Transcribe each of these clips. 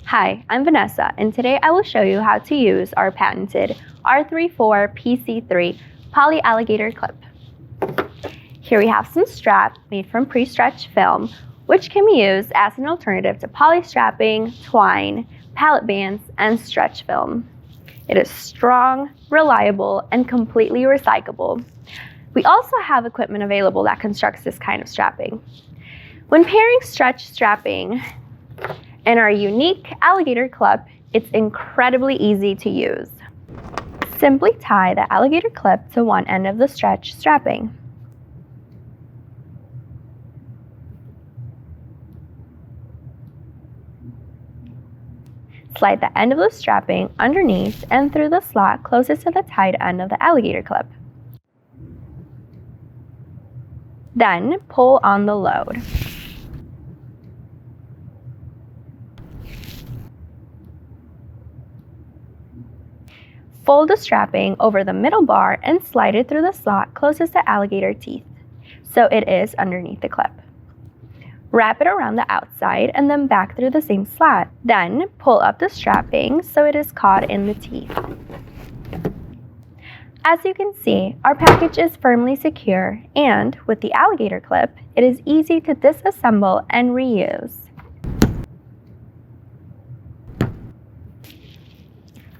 Hi, I'm Vanessa, and today I will show you how to use our patented R34PC3 poly alligator clip. Here we have some strap made from pre-stretched film, which can be used as an alternative to poly strapping, twine, pallet bands, and stretch film. It is strong, reliable, and completely recyclable. We also have equipment available that constructs this kind of strapping. When pairing stretch strapping and our unique alligator clip, it's incredibly easy to use. Simply tie the alligator clip to one end of the stretch strapping. Slide the end of the strapping underneath and through the slot closest to the tied end of the alligator clip. Then pull on the load. Fold the strapping over the middle bar and slide it through the slot closest to alligator teeth, so it is underneath the clip. Wrap it around the outside and then back through the same slot. Then pull up the strapping so it is caught in the teeth. As you can see, our package is firmly secure, and with the alligator clip, it is easy to disassemble and reuse.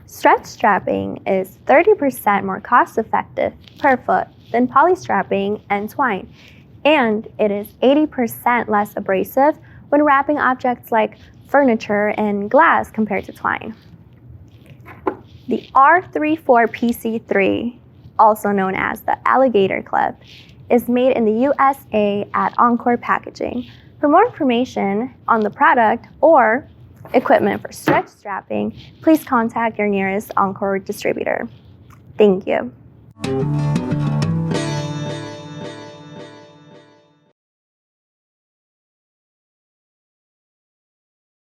Stretch strapping is 30% more cost-effective per foot than poly strapping and twine, and it is 80% less abrasive when wrapping objects like furniture and glass compared to twine. The R34PC3, also known as the alligator clip, is made in the USA at Encore Packaging. For more information on the product or equipment for stretch strapping, please contact your nearest Encore distributor. Thank you.